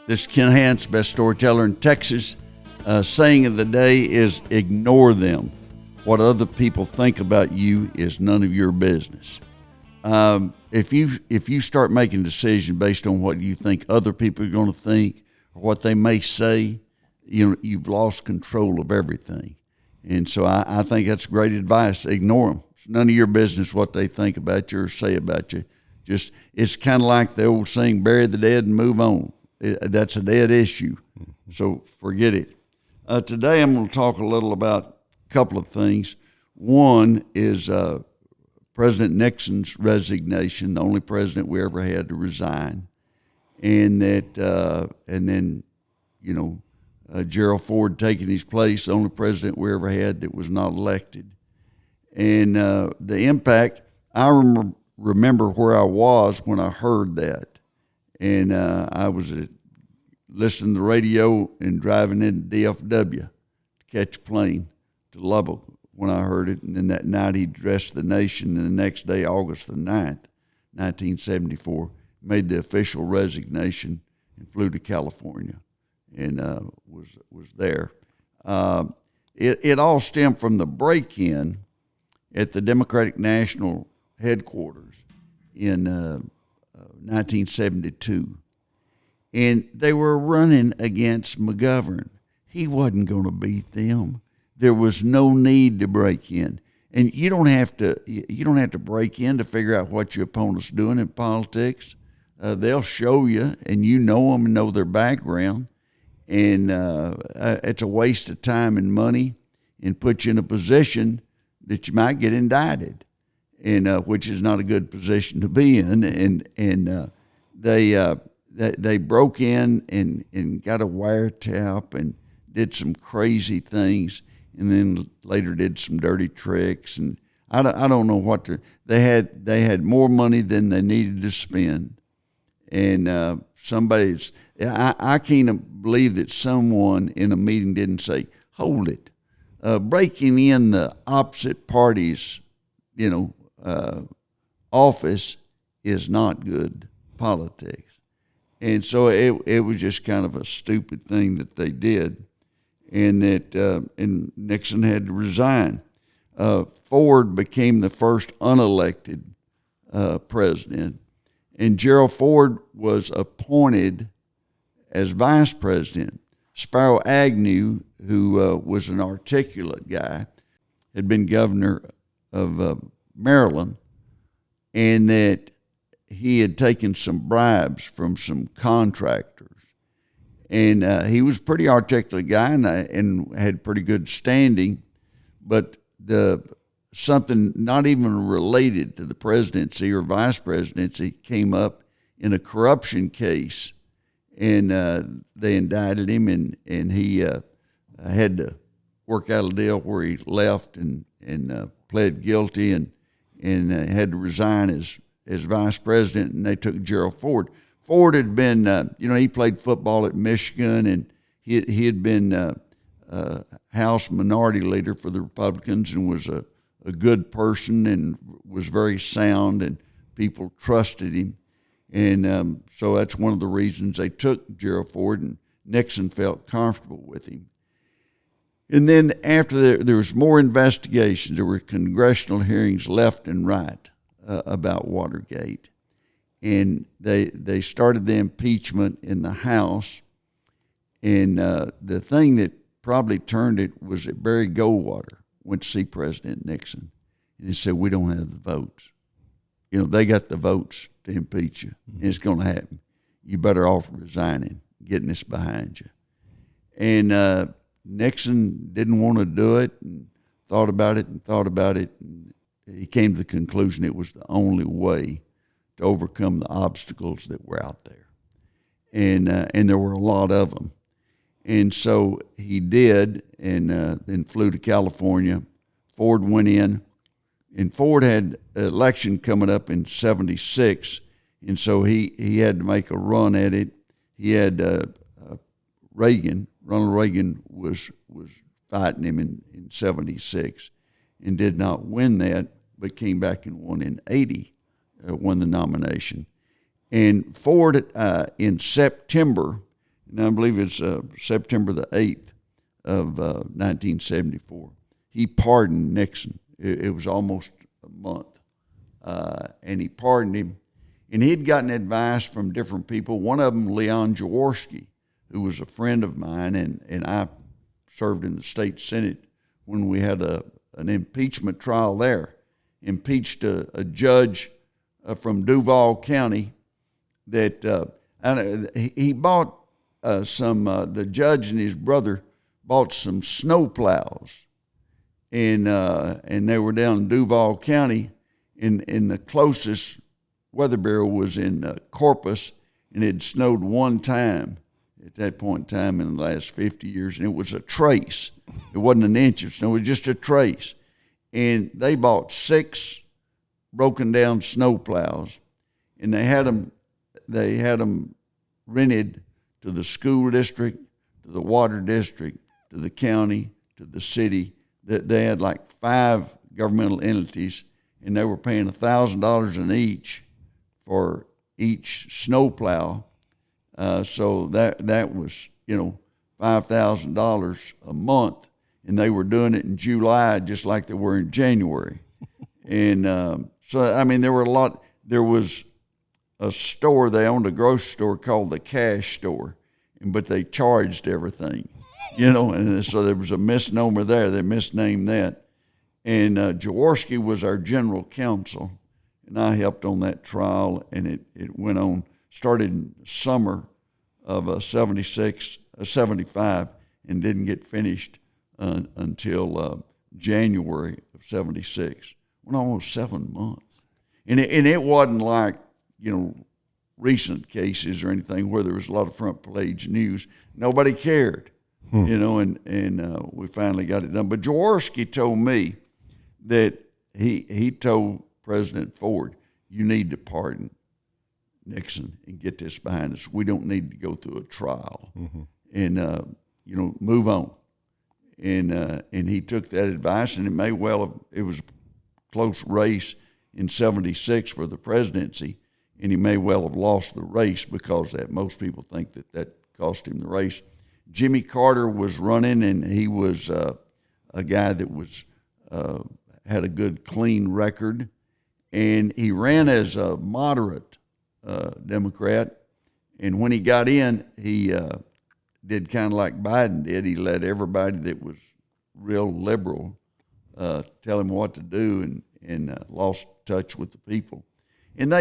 This is Kent Hance, best storyteller in Texas. Saying of the day is ignore them. What other people think about you is none of your business. If you start making decisions based on what you think other people are going to think or what they may say, you've lost control of everything. And so I think that's great advice. Ignore them. It's none of your business what they think about you or say about you. Just it's kind of like the old saying, bury the dead and move on. That's a dead issue. So forget it. Today I'm going to talk a little about a couple of things. One is President Nixon's resignation, the only president we ever had to resign, and then Gerald Ford taking his place, the only president we ever had that was not elected, and the impact. I remember where I was when I heard that, and I was listening to the radio and driving into DFW to catch a plane to Lubbock when I heard it. And then that night he addressed the nation, and the next day, August the 9th, 1974, made the official resignation and flew to California and was there. It all stemmed from the break-in at the Democratic National Headquarters in 1972. And they were running against McGovern. He wasn't going to beat them. There was no need to break in. And you don't have to break in to figure out what your opponent's doing in politics. They'll show you, and you know them and know their background. And it's a waste of time and money, and put you in a position that you might get indicted, and which is not a good position to be in. And they broke in and got a wiretap and did some crazy things, and then later did some dirty tricks. And I don't know what they had more money than they needed to spend. And I can't believe that someone in a meeting didn't say, hold it. Breaking in the opposite party's, office is not good politics. And so it was just kind of a stupid thing that they did, and and Nixon had to resign. Ford became the first unelected president, and Gerald Ford was appointed as vice president. Spiro Agnew, who was an articulate guy, had been governor of Maryland, and that he had taken some bribes from some contractors. And he was a pretty articulate guy and had pretty good standing, but something not even related to the presidency or vice presidency came up in a corruption case, and they indicted him, and he had to work out a deal where he left and pled guilty and had to resign as vice president, and they took Gerald Ford. Ford had been, he played football at Michigan, and he had been House Minority Leader for the Republicans, and was a good person and was very sound, and people trusted him. And so that's one of the reasons they took Gerald Ford, and Nixon felt comfortable with him. And then after there was more investigations, there were congressional hearings left and right about Watergate. And they started the impeachment in the House. And the thing that probably turned it was that Barry Goldwater went to see President Nixon, and he said, we don't have the votes. They got the votes to impeach you, and it's going to happen. You better off resigning, getting this behind you. And Nixon didn't want to do it, and thought about it, and he came to the conclusion it was the only way to overcome the obstacles that were out there. And there were a lot of them. And so he did, and then flew to California. Ford went in, and Ford had an election coming up in 76, and so he had to make a run at it. He had Ronald Reagan was fighting him in 76 and did not win that, but came back and won in 80, won the nomination. And Ford in September and I believe it's September the 8th of 1974. He pardoned Nixon. It was almost a month, and he pardoned him. And he'd gotten advice from different people. One of them, Leon Jaworski, who was a friend of mine, and I served in the state Senate when we had an impeachment trial there. Impeached a judge from Duval County that he bought the judge and his brother bought some snow plows, and they were down in Duval County, and the closest Weather Bureau was in Corpus, and it snowed one time at that point in time in the last 50 years, and it was a trace. It wasn't an inch of snow, it was just a trace. And they bought 6 broken down snow plows, and they had them rented to the school district, to the water district, to the county, to the city. They had like 5 governmental entities, and they were paying $1,000 in each for each snow plow. So that was, $5,000 a month, and they were doing it in July just like they were in January. And so, I mean, there was a store, they owned a grocery store called the Cash Store, but they charged everything, and so there was a misnomer there. They misnamed that. And Jaworski was our general counsel, and I helped on that trial, and it went on, started in summer of 75, and didn't get finished until January of 76. Went almost 7 months. And it wasn't like, recent cases or anything where there was a lot of front page news. Nobody cared, and we finally got it done. But Jaworski told me that he told President Ford, you need to pardon Nixon and get this behind us. We don't need to go through a trial, and move on. And he took that advice, and it was a close race in 76 for the presidency, and he may well have lost the race because that most people think that cost him the race. Jimmy Carter was running, and he was a guy that was had a good, clean record, and he ran as a moderate Democrat. And when he got in, he did kind of like Biden did. He let everybody that was real liberal tell him what to do, and lost touch with the people. And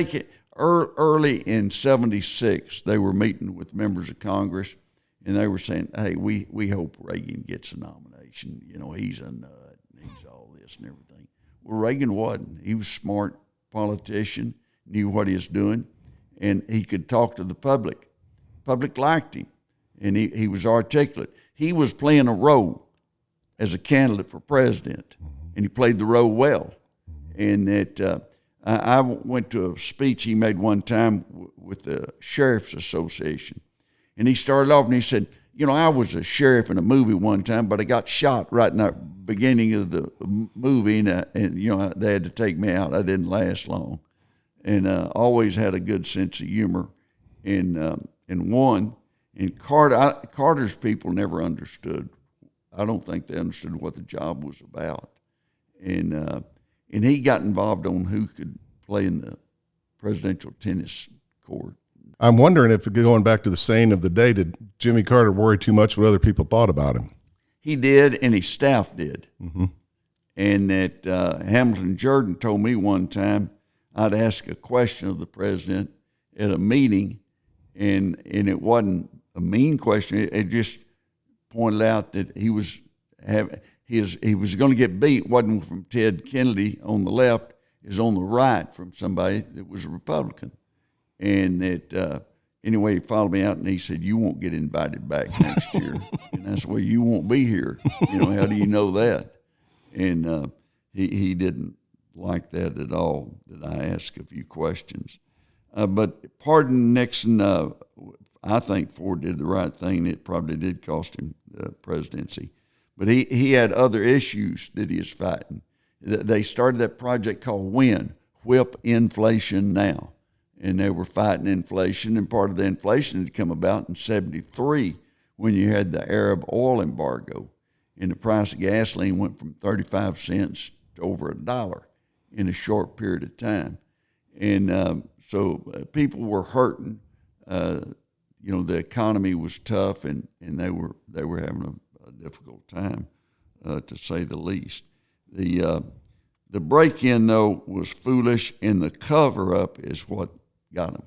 early in 76, they were meeting with members of Congress, and they were saying, hey, we hope Reagan gets a nomination. He's a nut, and he's all this and everything. Well, Reagan wasn't. He was a smart politician, knew what he was doing, and he could talk to the public. The public liked him, and he was articulate. He was playing a role as a candidate for president, and he played the role well. And that I went to a speech he made one time with the Sheriff's Association, and he started off and he said, I was a sheriff in a movie one time, but I got shot right in the beginning of the movie, and they had to take me out. I didn't last long, and always had a good sense of humor, and Carter's people never understood. I don't think they understood what the job was about, and he got involved on who could play in the presidential tennis court. I'm wondering if, going back to the saying of the day, did Jimmy Carter worry too much what other people thought about him? He did, and his staff did. Mm-hmm. And that Hamilton Jordan told me one time I'd ask a question of the president at a meeting, and it wasn't a mean question. It just pointed out that he was going to get beat. It wasn't from Ted Kennedy on the left, it was on the right from somebody that was a Republican. And that anyway, he followed me out and he said, you won't get invited back next year. And that's why you won't be here. How do you know that? And he didn't like that at all, that I asked a few questions. But pardon Nixon, I think Ford did the right thing. It probably did cost him the presidency. But he had other issues that he was fighting. They started that project called WIN, Whip Inflation Now. and they were fighting inflation, and part of the inflation had come about in 73 when you had the Arab oil embargo, and the price of gasoline went from 35 cents to over $1 in a short period of time. And so people were hurting. The economy was tough, and they were having a difficult time, to say the least. The break-in, though, was foolish, and the cover-up is what got him.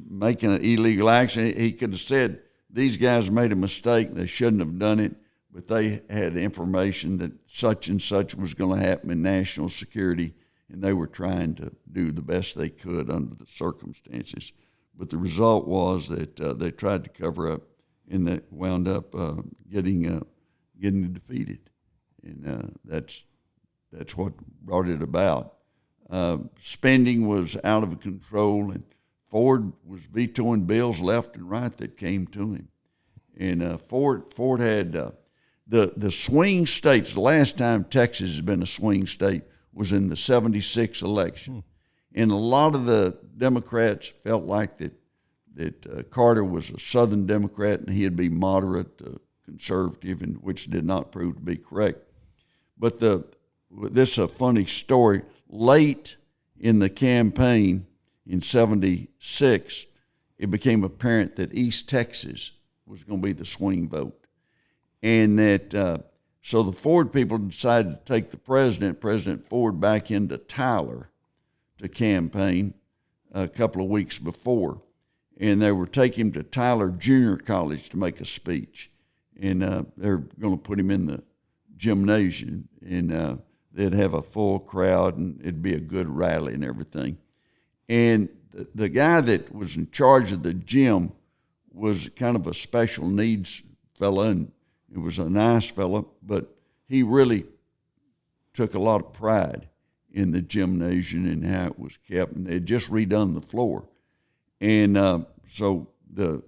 Making an illegal action, he could have said, these guys made a mistake, they shouldn't have done it, but they had information that such and such was going to happen in national security, and they were trying to do the best they could under the circumstances. But the result was that they tried to cover up, and that wound up getting defeated, and that's what brought it about. Spending was out of control, and Ford was vetoing bills left and right that came to him. And Ford had the swing states. The last time Texas has been a swing state was in the 76 election. And a lot of the Democrats felt like that Carter was a Southern Democrat and he'd be moderate conservative, and which did not prove to be correct. But this is a funny story. Late in the campaign in 76, it became apparent that East Texas was going to be the swing vote. And that so the Ford people decided to take President Ford, back into Tyler to campaign a couple of weeks before. And they were taking him to Tyler Junior College to make a speech. And they're going to put him in the gymnasium, and they'd have a full crowd, and it'd be a good rally and everything. And the guy that was in charge of the gym was kind of a special needs fella, and it was a nice fella, but he really took a lot of pride in the gymnasium and how it was kept, and they had just redone the floor. And so the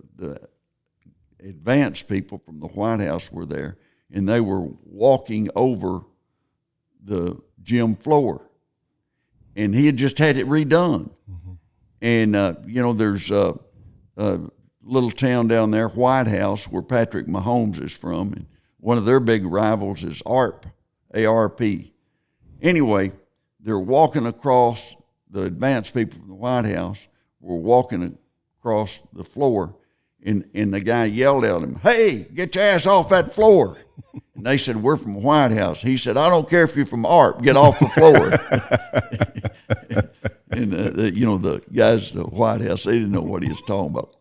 advanced people from the White House were there, and they were walking over the gym floor, and he had just had it redone. Mm-hmm. And there's a little town down there, White House, where Patrick Mahomes is from, and one of their big rivals is ARP. Anyway, they're walking across, the advanced people from the White House were walking across the floor, and the guy yelled at him, "Hey, get your ass off that floor." And they said, "We're from White House." He said, "I don't care if you're from ARP, get off the floor." And the guys at the White House, they didn't know what he was talking about.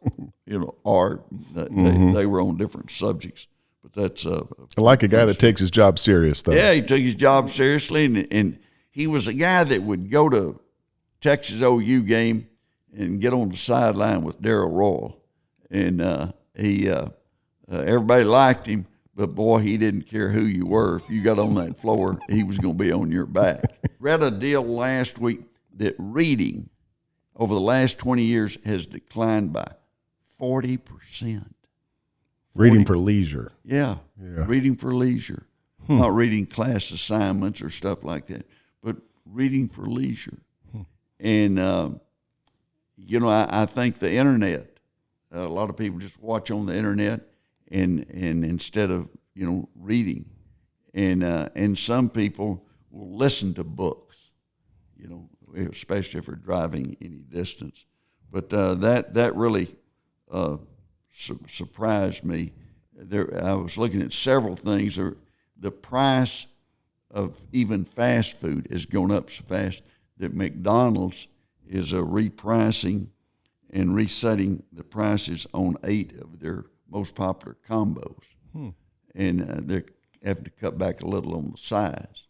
ARP, they were on different subjects. But that's I like a guy that takes his job serious, though. Yeah, he took his job seriously, and he was a guy that would go to Texas OU game and get on the sideline with Darrell Royal. And everybody liked him, but boy, he didn't care who you were. If you got on that floor, he was going to be on your back. Read a deal last week that reading over the last 20 years has declined by 40%. Reading for leisure. Yeah, reading for leisure. Not reading class assignments or stuff like that, but reading for leisure. And, I think the internet, a lot of people just watch on the internet and instead of, reading. And some people will listen to books, especially if they're driving any distance. But that really surprised me. I was looking at several things. The price of even fast food has gone up so fast that McDonald's is repricing and resetting the prices on 8 of their most popular combos. And they're having to cut back a little on the size.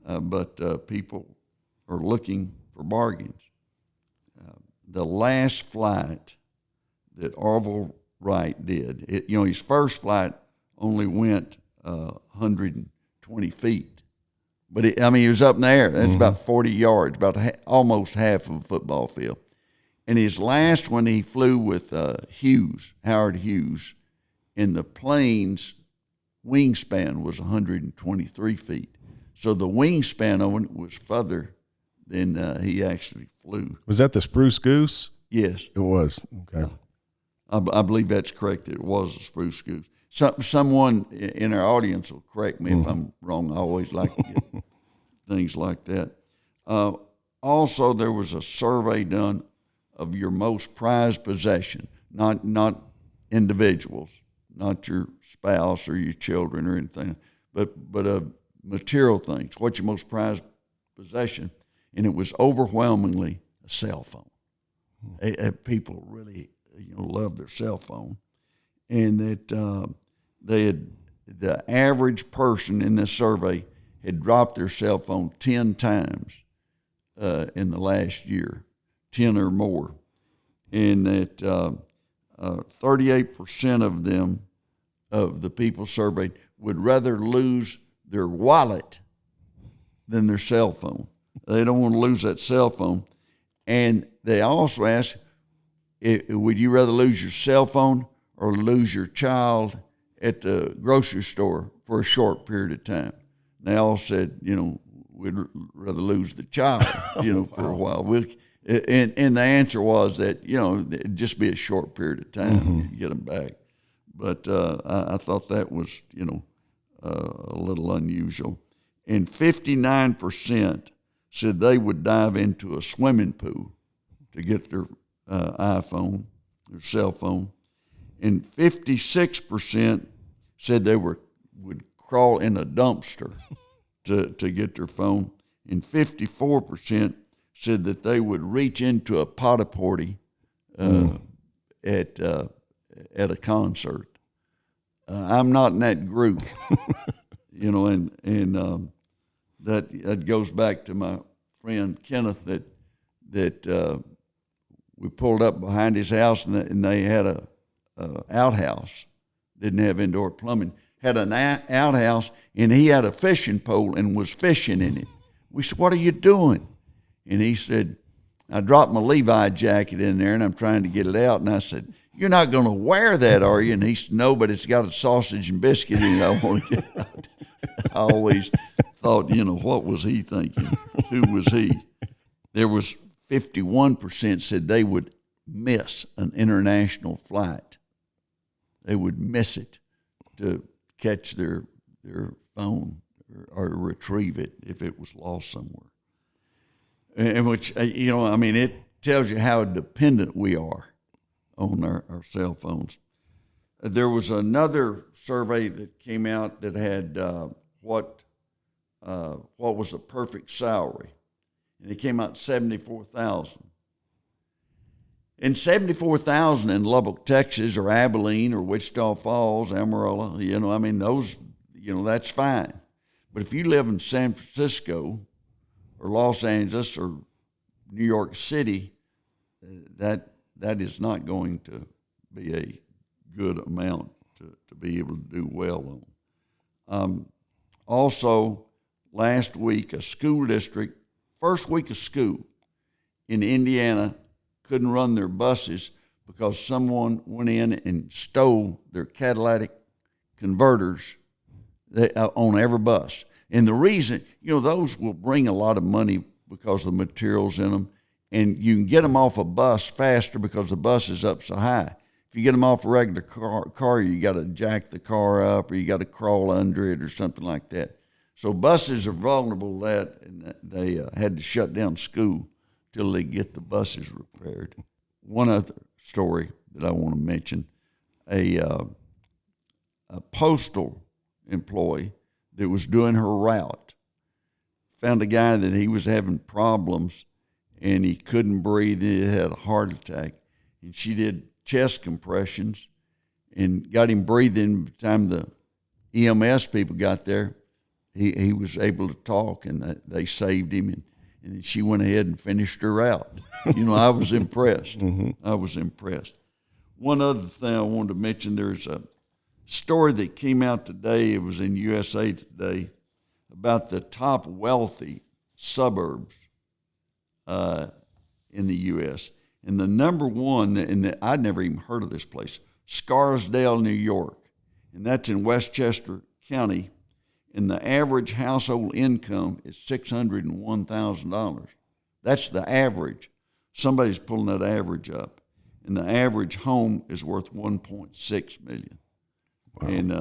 But people are looking for bargains. The last flight that Orville Wright did, his first flight only went 120 feet. But he was up in the air. That's about 40 yards, about almost half of a football field. And his last one, he flew with Howard Hughes, and the plane's wingspan was 123 feet. So the wingspan on it was further than he actually flew. Was that the Spruce Goose? Yes. It was. Okay. I believe that's correct, that it was a Spruce Goose. Someone in our audience will correct me if I'm wrong. I always like to get things like that. Also, there was a survey done of your most prized possession, not individuals, not your spouse or your children or anything, but material things. What's your most prized possession? And it was overwhelmingly a cell phone. People really, love their cell phone, and that the average person in this survey had dropped their cell phone 10 times in the last year, 10 or more, and that 38% of the people surveyed would rather lose their wallet than their cell phone. They don't want to lose that cell phone. And they also asked, would you rather lose your cell phone or lose your child at the grocery store for a short period of time? And they all said, we'd rather lose the child, for a while. And the answer was that, it'd just be a short period of time to get them back. But I thought that was, a little unusual. And 59% said they would dive into a swimming pool to get their iPhone, their cell phone. And 56% said they would crawl in a dumpster to get their phone. And 54% said that they would reach into a potty potty at a concert. I'm not in that group, and that goes back to my friend Kenneth that we pulled up behind his house and they had a outhouse, didn't have indoor plumbing, had an outhouse, and he had a fishing pole and was fishing in it. We said, "What are you doing?" And he said, "I dropped my Levi jacket in there and I'm trying to get it out." And I said, "You're not going to wear that, are you?" And he said, "No, but it's got a sausage and biscuit in it I want to get out." I always thought, what was he thinking? Who was he? There was 51% said they would miss an international flight. They would miss it to catch their phone or retrieve it if it was lost somewhere. And which, it tells you how dependent we are on our cell phones. There was another survey that came out that had what was the perfect salary, and it came out 74,000. And 74,000 in Lubbock, Texas, or Abilene, or Wichita Falls, Amarillo, those, that's fine. But if you live in San Francisco or Los Angeles or New York City, that is not going to be a good amount to be able to do well on. Also, last week, a school district, first week of school in Indiana, couldn't run their buses because someone went in and stole their catalytic converters on every bus. And the reason, those will bring a lot of money because of the materials in them, and you can get them off a bus faster because the bus is up so high. If you get them off a regular car, you got to jack the car up or you got to crawl under it or something like that. So buses are vulnerable to that, and they had to shut down school till they get the buses repaired. One other story that I want to mention, a postal employee that was doing her route found a guy that he was having problems and he couldn't breathe. He had a heart attack, and she did chest compressions and got him breathing. By the time the EMS people got there, he was able to talk, and they saved him, and then she went ahead and finished her route. I was impressed. I was impressed. One other thing I wanted to mention, there's a story that came out today, it was in USA Today, about the top wealthy suburbs in the U.S. And the number one, I'd never even heard of this place, Scarsdale, New York, and that's in Westchester County, and the average household income is $601,000. That's the average. Somebody's pulling that average up, and the average home is worth $1.6 million. Wow. And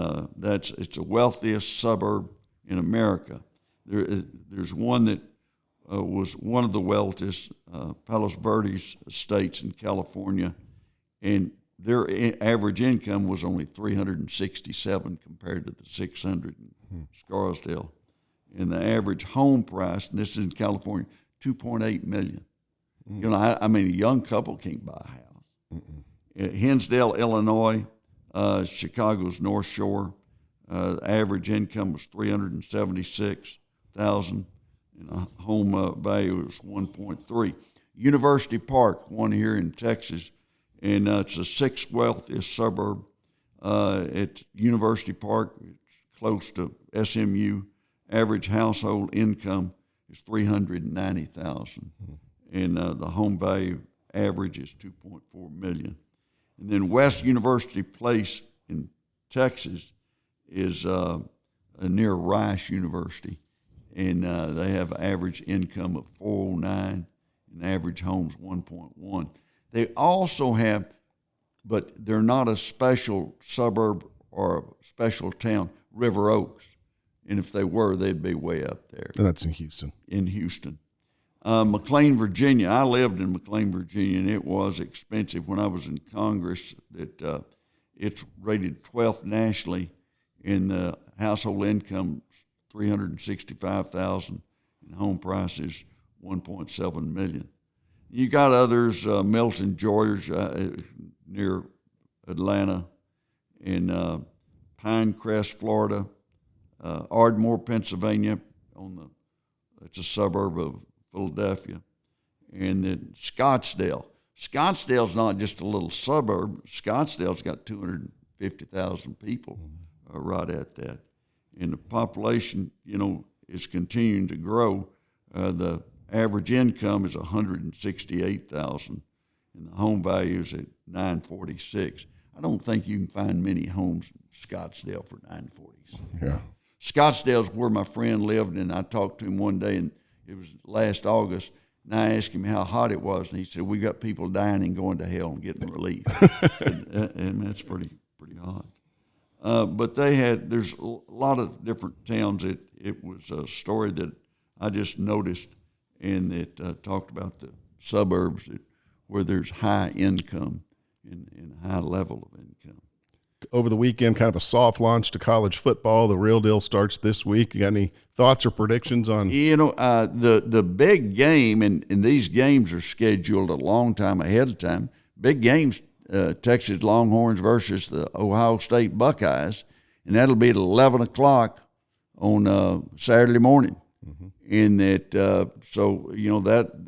it's the wealthiest suburb in America. There's one that was one of the wealthiest, Palos Verdes estates in California, and their average income was only $367 compared to the $600 in Scarsdale. And the average home price, and this is in California, $2.8 million. You know, I mean, a young couple can't buy a house. Hinsdale, Illinois, Chicago's North Shore, the average income was $376,000, and a home value was 1.3. University Park, one here in Texas, and it's the sixth wealthiest suburb. At University Park, it's close to SMU. Average household income is $390,000, and the home value average is $2.4 million. And then West University Place in Texas is near Rice University, and they have average income of $409, and average homes 1.1. They also have, but they're not a special suburb or a special town, River Oaks. And if they were, they'd be way up there. And that's in Houston. In Houston. McLean, Virginia. I lived in McLean, Virginia, and it was expensive when I was in Congress. It's rated 12th nationally, and the household income $365,000, and home price is $1.7 million. You got others, Milton, Georgia, near Atlanta, and Pinecrest, Florida, Ardmore, Pennsylvania, it's a suburb of Philadelphia, and then Scottsdale. Scottsdale's not just a little suburb. Scottsdale's got 250,000 people right at that, and the population, is continuing to grow. The average income is $168,000, and the home value is at $946,000. I don't think you can find many homes in Scottsdale for $946,000. Yeah. Scottsdale's where my friend lived, and I talked to him one day, and it was last August, and I asked him how hot it was, and he said, "We got people dying and going to hell and getting relief." And that's pretty hot. But there's a lot of different towns. It was a story that I just noticed, and it talked about the suburbs where there's high income and high level of income. Over the weekend, kind of a soft launch to college football. The real deal starts this week. You got any thoughts or predictions on? The big game, and these games are scheduled a long time ahead of time. Big games, Texas Longhorns versus the Ohio State Buckeyes, and that'll be at 11 o'clock on Saturday morning. And that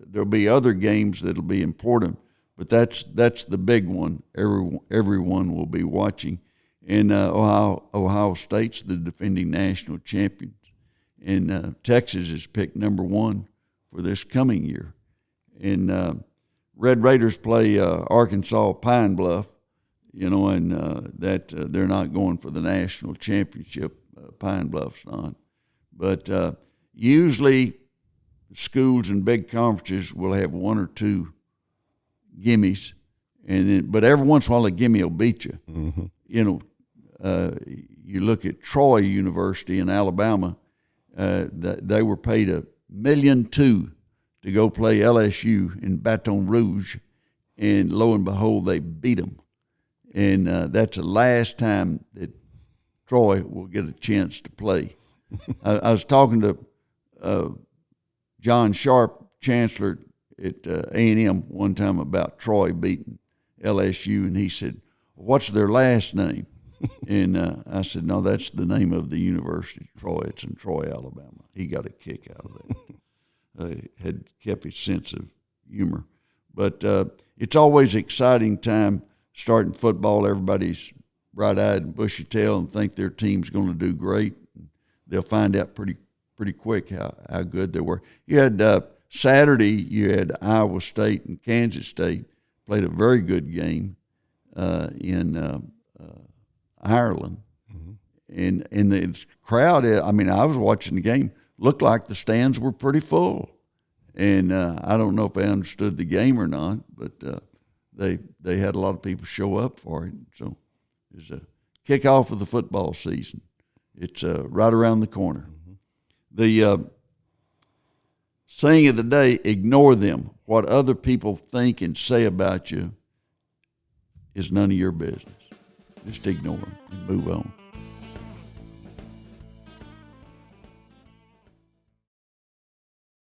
there'll be other games that'll be important, but that's the big one. Everyone will be watching. And Ohio State's the defending national champions, and Texas is picked number one for this coming year. And Red Raiders play Arkansas Pine Bluff, and that they're not going for the national championship. Pine Bluff's not, but usually schools and big conferences will have one or two gimmies, but every once in a while a gimme will beat you. You look at Troy University in Alabama, they were paid $1.2 million to go play LSU in Baton Rouge, and lo and behold, they beat them. And that's the last time that Troy will get a chance to play. I was talking to John Sharp, chancellor at A&M, one time about Troy beating LSU, and he said, "What's their last name?" And I said, "No, that's the name of the university, Troy. It's in Troy, Alabama." He got a kick out of that. Had kept his sense of humor. But it's always an exciting time starting football. Everybody's bright-eyed and bushy-tailed and think their team's going to do great. They'll find out pretty quick how good they were. You had Saturday, you had Iowa State and Kansas State played a very good game in Ireland. And the crowd, I was watching the game, looked like the stands were pretty full. And I don't know if they understood the game or not, but they had a lot of people show up for it. So it's a kickoff of the football season. It's right around the corner. The saying of the day, ignore them. What other people think and say about you is none of your business. Just ignore them and move on.